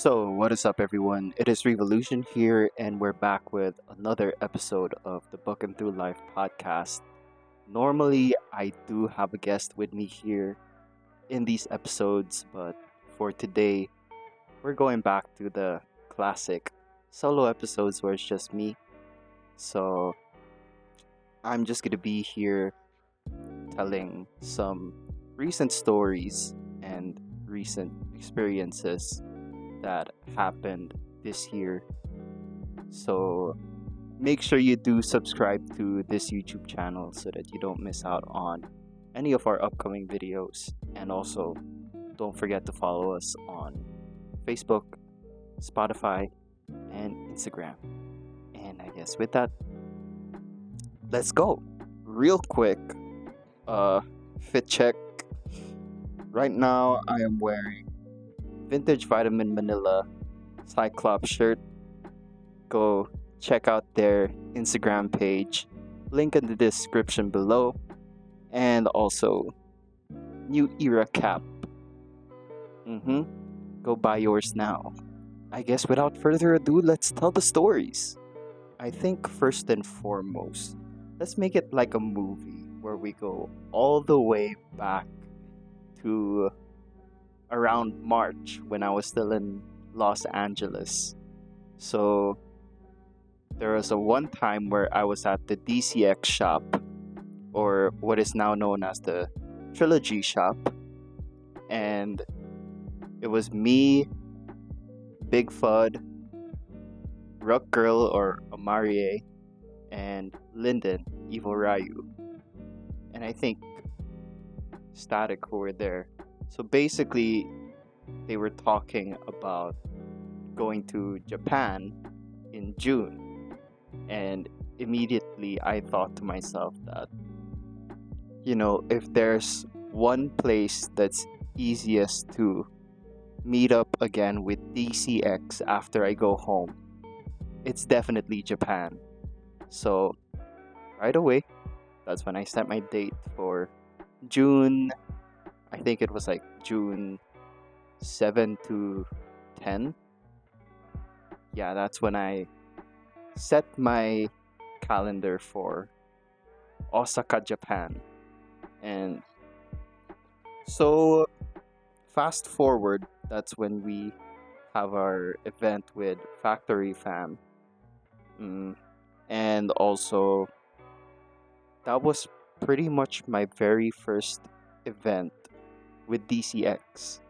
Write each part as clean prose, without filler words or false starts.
What is up, everyone? It is Ryvolution here, and we're back with another episode of the Book and Through Life podcast. Normally, I do have a guest with me here in these episodes, but for today, we're going back to the classic solo episodes where it's just me. So, I'm just gonna be here telling some recent stories and recent experiences that happened this year. So make sure you do subscribe to this YouTube channel so that you don't miss out on any of our upcoming videos. And also, don't forget to follow us on Facebook, Spotify, and Instagram. And I guess with that, let's go. Real quick, fit check. Right now, I am wearing vintage Vitamin Manila Cyclops shirt. Go check out their Instagram page. Link in the description below. And also, New Era cap. Go buy yours now. I guess without further ado, let's tell the stories. I think first and foremost, let's make it like a movie where we go all the way back to around March when I was still in Los Angeles. So there was a one time where I was at the DCX shop, or what is now known as the Trilogy shop, and it was me, Big Fud, Ruck Girl or Amarie, and Lyndon, Evil Ryu. And I think Static who were there. So basically, they were talking about going to Japan in June. And immediately I thought to myself that, if there's one place that's easiest to meet up again with DCX after I go home, it's definitely Japan. So right away, that's when I set my date for June. I think it was like June 7 to 10. Yeah, that's when I set my calendar for Osaka, Japan. And so, fast forward, that's when we have our event with Factory Fam. And also, that was pretty much my very first event with DCX.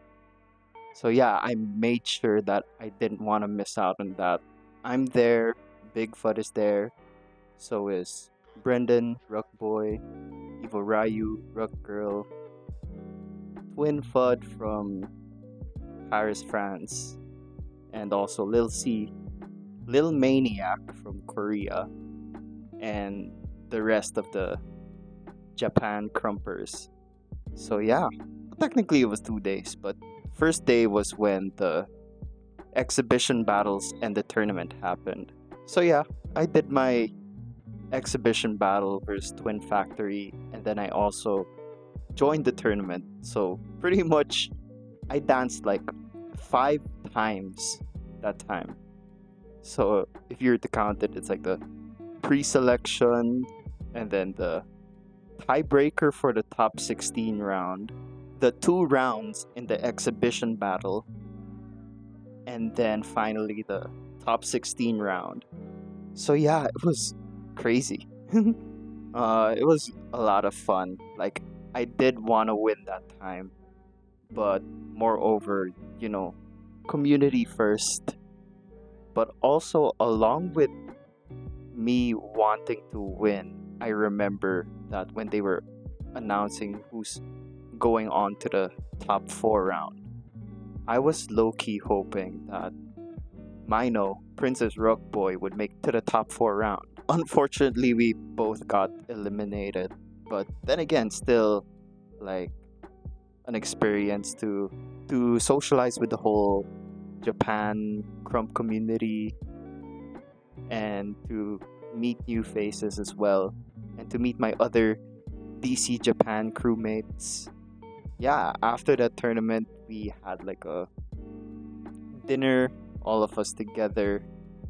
So yeah, I made sure that I didn't want to miss out on that. I'm there, Bigfoot is there, so is Brendan, Rucboi, Evil Ryu, Ruck Girl, Twin Fud from Paris, France, and also Lil C, Lil Maniac from Korea, and the rest of the Japan Crumpers. So yeah, technically it was 2 days, but first day was when the exhibition battles and the tournament happened. So yeah, I did my exhibition battle versus Twin Factory, and then I also joined the tournament. So pretty much I danced like 5 times that time. So if you were to count it, it's like the pre-selection and then the tiebreaker for the top 16 round, the 2 rounds in the exhibition battle, and then finally the top 16 round. So yeah, it was crazy. It was a lot of fun. Like, I did want to win that time, but moreover, community first. But also, along with me wanting to win, I remember that when they were announcing who's going on to the top 4 round, I was low-key hoping that Mino, Princess Rucboi, would make to the top 4 round. Unfortunately, we both got eliminated, but then again, still like an experience to socialize with the whole Japan Crump community and to meet new faces as well, and to meet my other DC Japan crewmates. Yeah, after that tournament, we had like a dinner, all of us together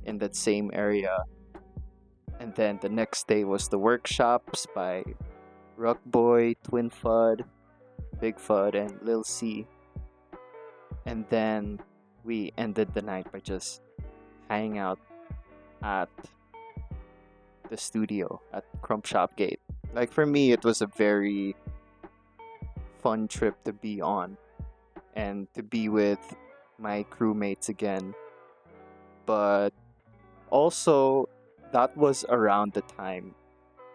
in that same area. And then the next day was the workshops by Rucboi, Twin Fud, Big Fud, and Lil C. And then we ended the night by just hanging out at the studio at Crump Shop Gate. Like for me, it was a very fun trip to be on and to be with my crewmates again. But also, that was around the time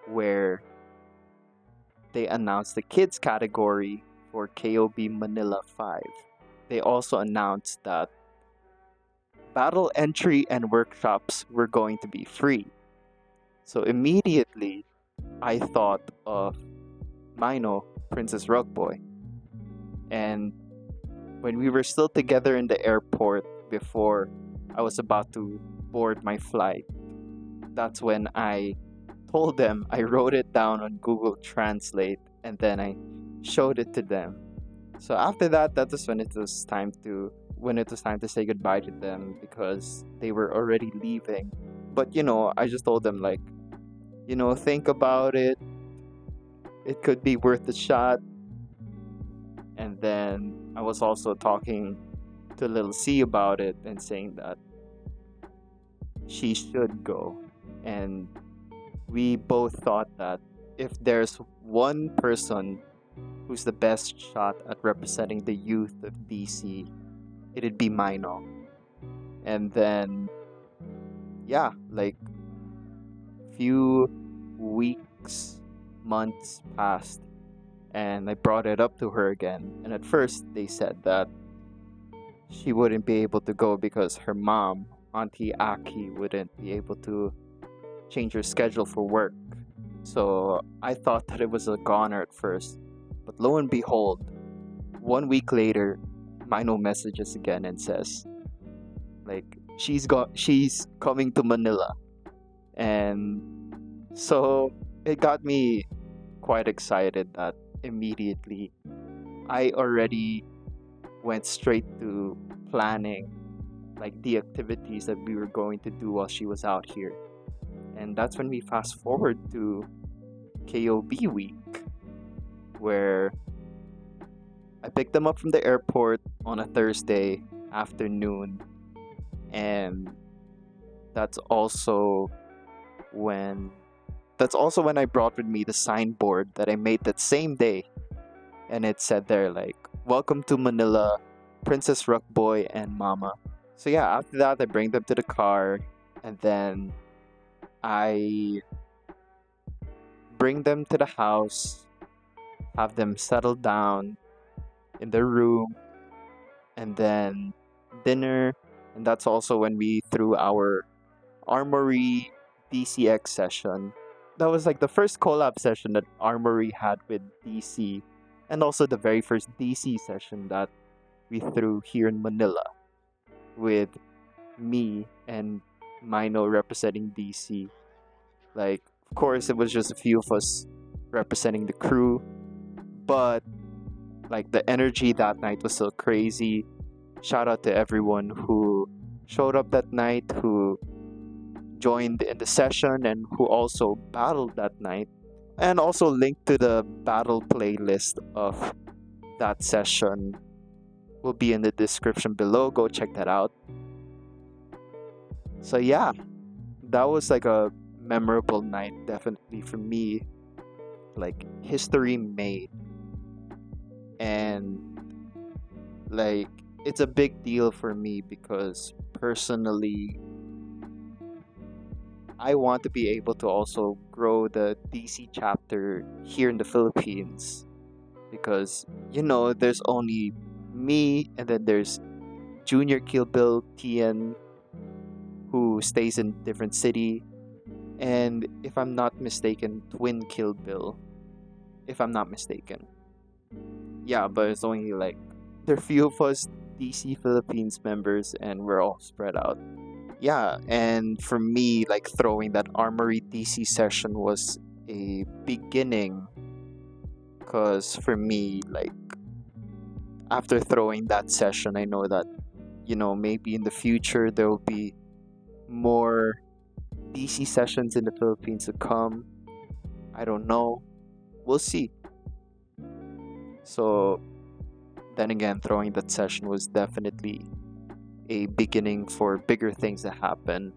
where they announced the kids category for KOB Manila 5. They also announced that battle entry and workshops were going to be free. So immediately, I thought of Mino, Princess Rucboi. And when we were still together in the airport before I was about to board my flight, that's when I told them, I wrote it down on Google Translate, and then I showed it to them. So after that, that was when it was time to say goodbye to them because they were already leaving. But I just told them like, think about it. It could be worth a shot. And then I was also talking to Lil C about it and saying that she should go. And we both thought that if there's one person who's the best shot at representing the youth of DC, it'd be Mino. And then, yeah, like few weeks, months passed, and I brought it up to her again. And at first, they said that she wouldn't be able to go because her mom, Auntie Aki, wouldn't be able to change her schedule for work. So I thought that it was a goner at first. But lo and behold, 1 week later, Mino messages again and says, like, she's coming to Manila. And so it got me quite excited that immediately I already went straight to planning like the activities that we were going to do while she was out here. And that's when we fast forward to KOB week, where I picked them up from the airport on a Thursday afternoon, and that's also when I brought with me the signboard that I made that same day, and it said there like, "Welcome to Manila, Princess Rucboi and Mama." So yeah, after that I bring them to the car, and then I bring them to the house, have them settle down in the room, and then dinner. And that's also when we threw our Armory DCX session. That was like the first collab session that Armory had with DC, and also the very first DC session that we threw here in Manila with me and Mino representing DC. Like, of course, it was just a few of us representing the crew, but like the energy that night was so crazy. Shout out to everyone who showed up that night, who joined in the session, and who also battled that night. And also linked to the battle playlist of that session will be in the description below. Go check that out. So yeah, that was like a memorable night, definitely for me. Like history made. And like it's a big deal for me because personally I want to be able to also grow the DC chapter here in the Philippines, because there's only me, and then there's Junior Kill Bill Tien, who stays in different city, and if I'm not mistaken, Twin Kill Bill, if I'm not mistaken. Yeah, but it's only like there are few of us DC Philippines members, and we're all spread out. Yeah, and for me, like throwing that Armory DC session was a beginning, because for me, like after throwing that session, I know that maybe in the future there will be more DC sessions in the Philippines to come. I don't know. We'll see. So then again, throwing that session was definitely a beginning for bigger things to happen.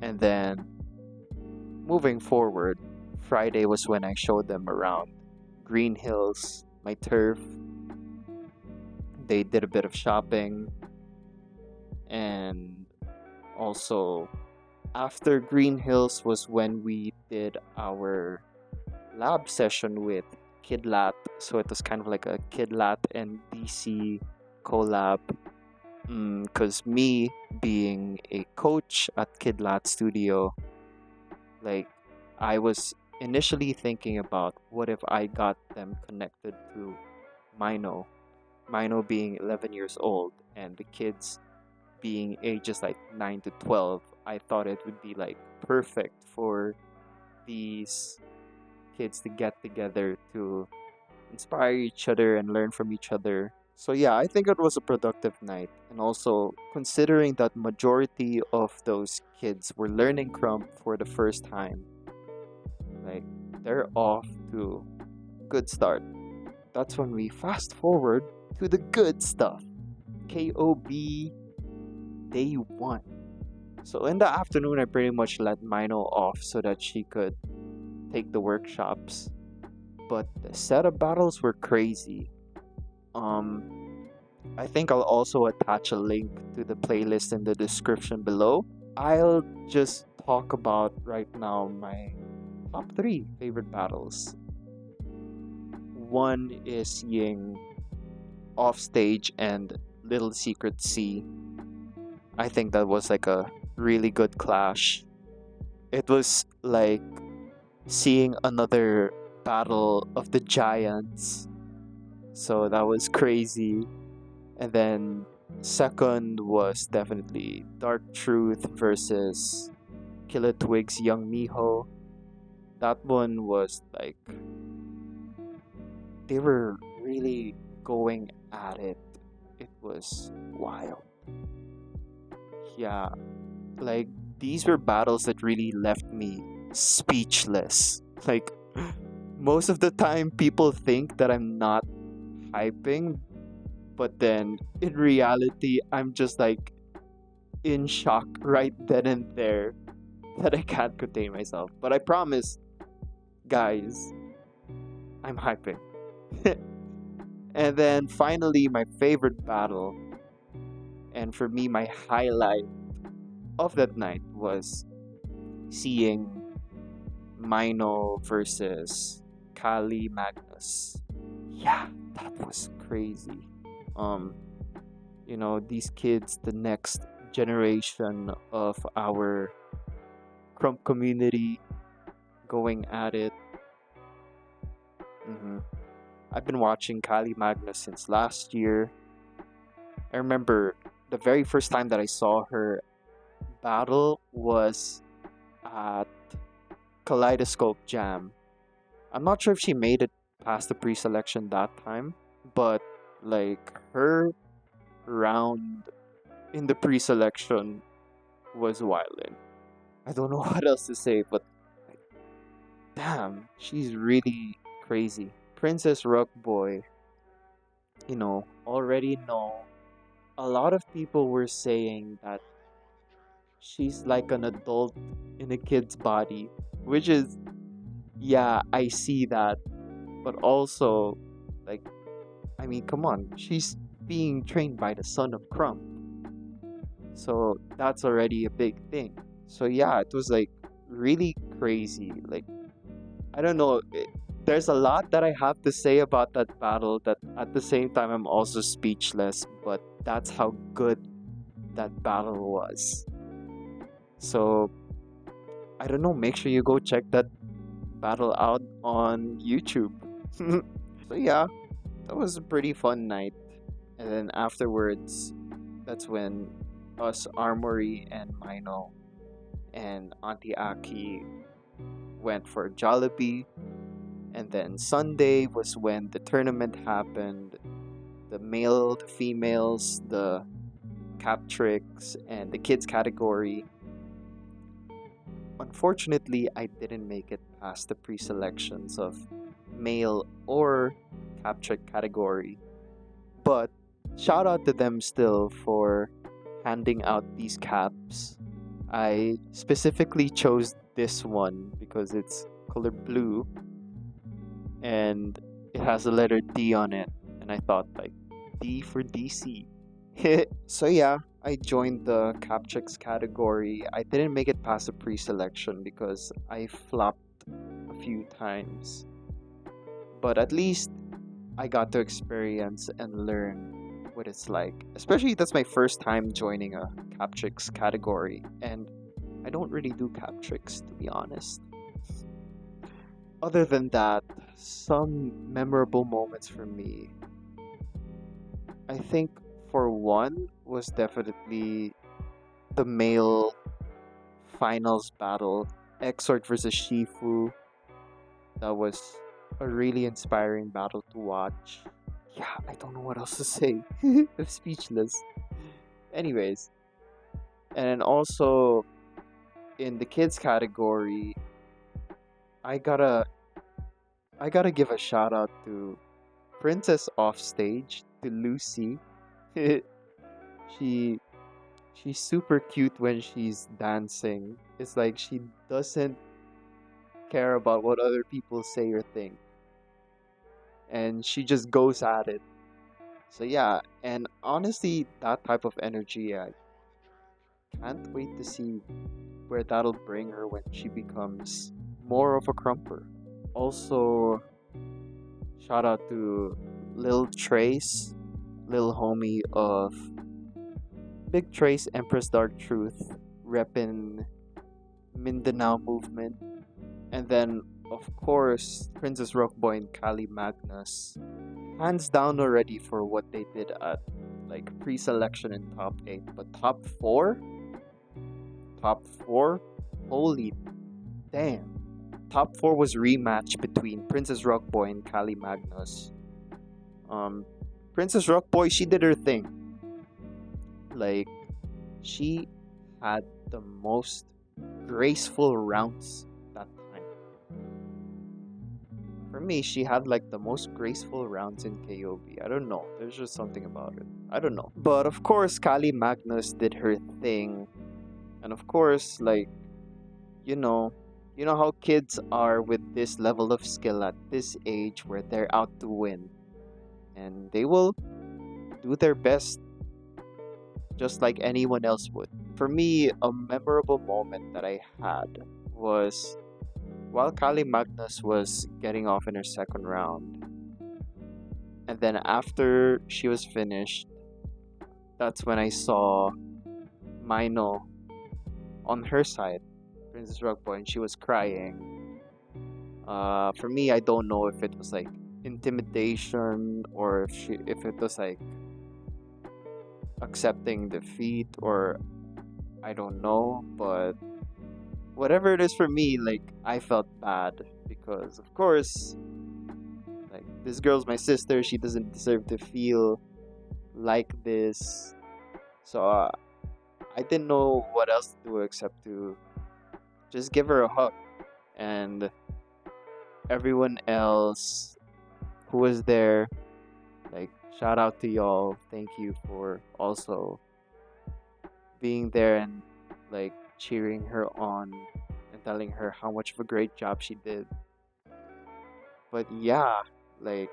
And then moving forward, Friday was when I showed them around Green Hills, my turf. They did a bit of shopping. And also, after Green Hills was when we did our lab session with Kidlat. So it was kind of like a Kidlat and DC collab. Because me being a coach at Kidlat Studio, like, I was initially thinking about what if I got them connected to Mino. Mino being 11 years old and the kids being ages like 9 to 12. I thought it would be like perfect for these kids to get together to inspire each other and learn from each other. So yeah, I think it was a productive night. And also considering that majority of those kids were learning Crump for the first time, like, they're off to a good start. That's when we fast forward to the good stuff. KOB Day 1. So in the afternoon, I pretty much let Mino off so that she could take the workshops. But the setup battles were crazy. I think I'll also attach a link to the playlist in the description below. I'll just talk about right now my top 3 favorite battles. One is Ying Offstage and Little Secret C. I think that was like a really good clash. It was like seeing another battle of the giants. So that was crazy. And then second was definitely Dark Truth versus Killer Twig's Young Miho. That one was like, they were really going at it. It was wild. Yeah, like, these were battles that really left me speechless. Like, most of the time people think that I'm not hyping, but then in reality I'm just like in shock right then and there that I can't contain myself. But I promise, guys, I'm hyping. And then finally, my favorite battle, and for me my highlight of that night, was seeing Mino versus Kali Magnus. Yeah, that was crazy. These kids, the next generation of our Crump community, going at it. I've been watching Kali Magnus since last year. I remember the very first time that I saw her battle was at Kaleidoscope Jam. I'm not sure if she made it past the pre-selection that time, but like, her round in the pre-selection was wildin'. I don't know what else to say, but like, damn, she's really crazy. Princess Rucboi, already know. A lot of people were saying that she's like an adult in a kid's body, which is, yeah, I see that. But also, like, I mean, come on, she's being trained by the son of Crump. So that's already a big thing. So yeah, it was like really crazy. Like, I don't know. There's a lot that I have to say about that battle that at the same time I'm also speechless, but that's how good that battle was. So, I don't know, make sure you go check that battle out on YouTube. So yeah, that was a pretty fun night. And then afterwards, that's when us, Armory and Mino and Auntie Aki went for Jollibee. And then Sunday was when the tournament happened, the male, the females, the cap tricks, and the kids category. Unfortunately, I didn't make it past the pre-selections of male or cap trick category. But shout out to them still for handing out these caps. I specifically chose this one because it's color blue and it has a letter D on it, and I thought like D for DC. So yeah, I joined the Captrix category. I didn't make it past the pre-selection because I flopped a few times. But at least I got to experience and learn what it's like. Especially that's my first time joining a Captrix category, and I don't really do Captrix to be honest. Other than that, some memorable moments for me. I think for one was definitely the male finals battle, Exort versus Shifu. That was a really inspiring battle to watch. Yeah, I don't know what else to say. I'm speechless. Anyways, and also in the kids category, I gotta give a shout out to Princess Offstage, to Lucy. she she's super cute when she's dancing. It's like she doesn't care about what other people say or think, and she just goes at it. So yeah, and honestly, that type of energy, I can't wait to see where that'll bring her when she becomes more of a crumper. Also, shout out to Lil Trace, Lil homie of Big Trace Empress Dark Truth, reppin' Mindanao movement. And then, of course, Princess Rucboi and Kali Magnus. Hands down already for what they did at like pre-selection and top 8. But top 4? Top 4? Holy damn. Top 4 was rematch between Princess Rucboi and Kali Magnus. Princess Rucboi, she did her thing. Like, she had the most graceful rounds that time. For me, she had like the most graceful rounds in KOB. I don't know. There's just something about it. I don't know. But of course, Kali Magnus did her thing. And of course, like, you know how kids are with this level of skill at this age where they're out to win. And they will do their best just like anyone else would. For me, a memorable moment that I had was while Kali Magnus was getting off in her second round. And then after she was finished, that's when I saw Mino on her side, Princess Rucboi, and she was crying. For me, I don't know if it was like intimidation or if it was like accepting defeat, or I don't know, but whatever it is, for me, like, I felt bad because of course, like, this girl's my sister, she doesn't deserve to feel like this. So I didn't know what else to do except to just give her a hug. And everyone else who was there, like, shout out to y'all. Thank you for also being there and like cheering her on and telling her how much of a great job she did. But yeah, like,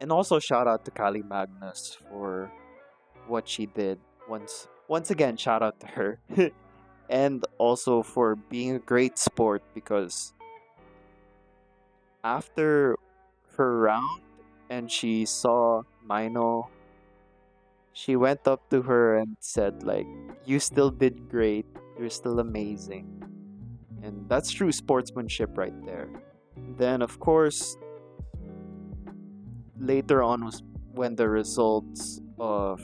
and also shout out to Kali Magnus for what she did. Once again, shout out to her. And also for being a great sport, because after her round and she saw Mino, she went up to her and said like, you still did great, you're still amazing. And that's true sportsmanship right there. Then of course, later on was when the results of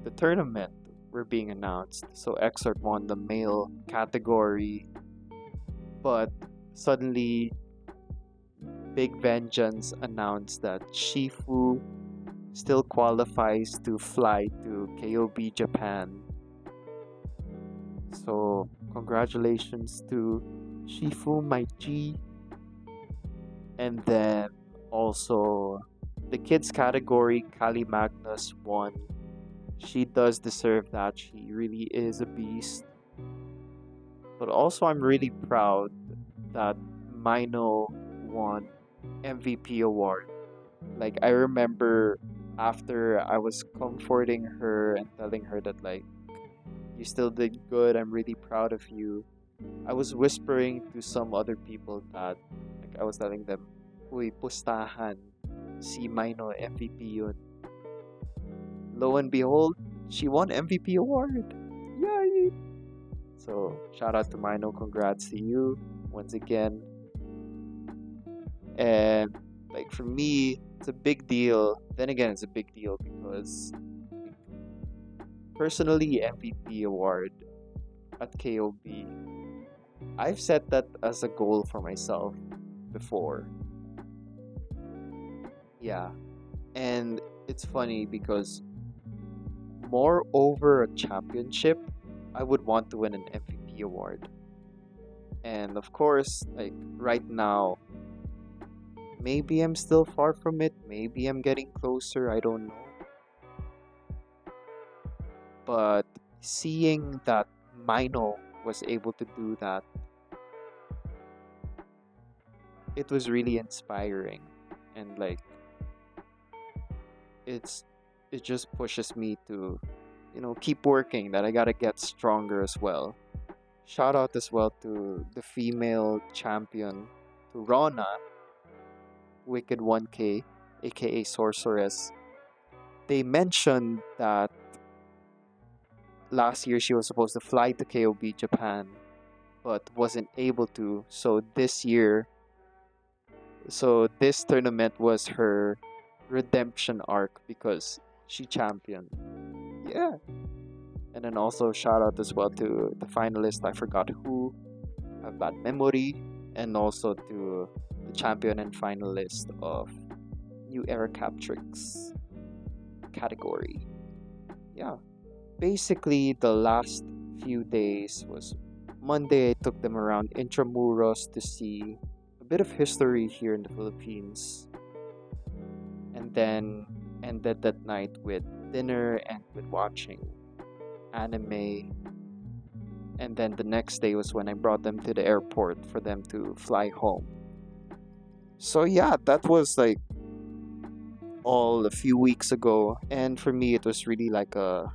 the tournament were being announced. So Exart won the male category, but suddenly Big Vengeance announced that Shifu still qualifies to fly to KOB Japan. So, congratulations to Shifu, my G. And then also the kids category, Kali Magnus won. She does deserve that. She really is a beast. But also, I'm really proud that Mino won MVP award. Like, I remember after I was comforting her and telling her that, like, you still did good, I'm really proud of you. I was whispering to some other people that, like, I was telling them, uy, pustahan, si Mino MVP yun. Lo and behold, she won MVP award. Yay! So, shout out to Mino, congrats to you once again. And like for me, it's a big deal. Then again, it's a big deal because personally, MVP award at KOB, I've set that as a goal for myself before. Yeah. And it's funny because moreover a championship, I would want to win an MVP award. And of course, like right now, maybe I'm still far from it, maybe I'm getting closer, I don't know. But seeing that Mino was able to do that, it was really inspiring. And like it just pushes me to, keep working, that I gotta get stronger as well. Shout out as well to the female champion, to Rona, Wicked 1K, aka Sorceress. They mentioned that last year she was supposed to fly to KOB Japan, but wasn't able to. So this tournament was her redemption arc because she championed. Yeah. And then also shout out as well to the finalist, I forgot who, a bad memory, and also to the champion and finalist of New Era Captrix category. Yeah. Basically, the last few days was Monday, I took them around Intramuros to see a bit of history here in the Philippines. And then ended that night with dinner and with watching anime. And then the next day was when I brought them to the airport for them to fly home. So yeah, that was like all a few weeks ago. And for me, it was really like a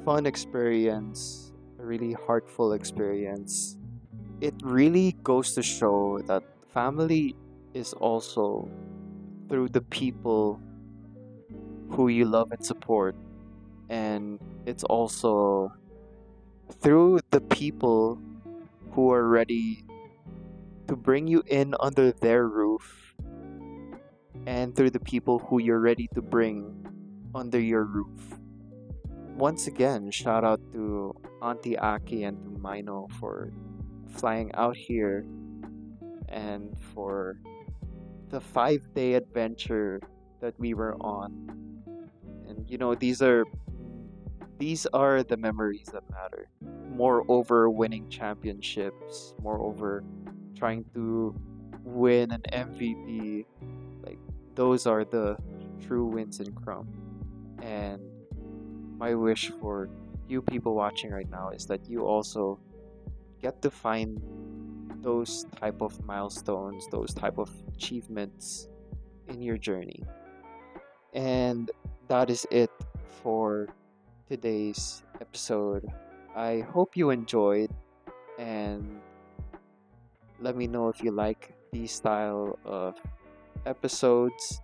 fun experience, a really heartful experience. It really goes to show that family is also through the people who you love and support, and it's also through the people who are ready to bring you in under their roof, and through the people who you're ready to bring under your roof. Once again, shout out to Auntie Aki and to Mino for flying out here and for the 5-day adventure that we were on. And these are the memories that matter. Moreover, winning championships, moreover trying to win an MVP, like those are the true wins in Crumb. And my wish for you people watching right now is that you also get to find those type of milestones, those type of achievements in your journey. And that is it for today's episode. I hope you enjoyed, and let me know if you like these style of episodes.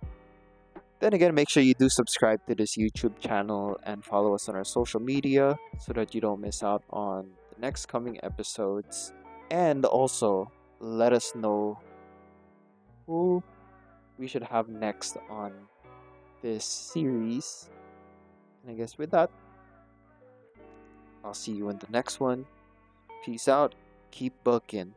Then again, make sure you do subscribe to this YouTube channel and follow us on our social media so that you don't miss out on the next coming episodes. And also, let us know who we should have next on this series. And I guess with that, I'll see you in the next one. Peace out. Keep booking.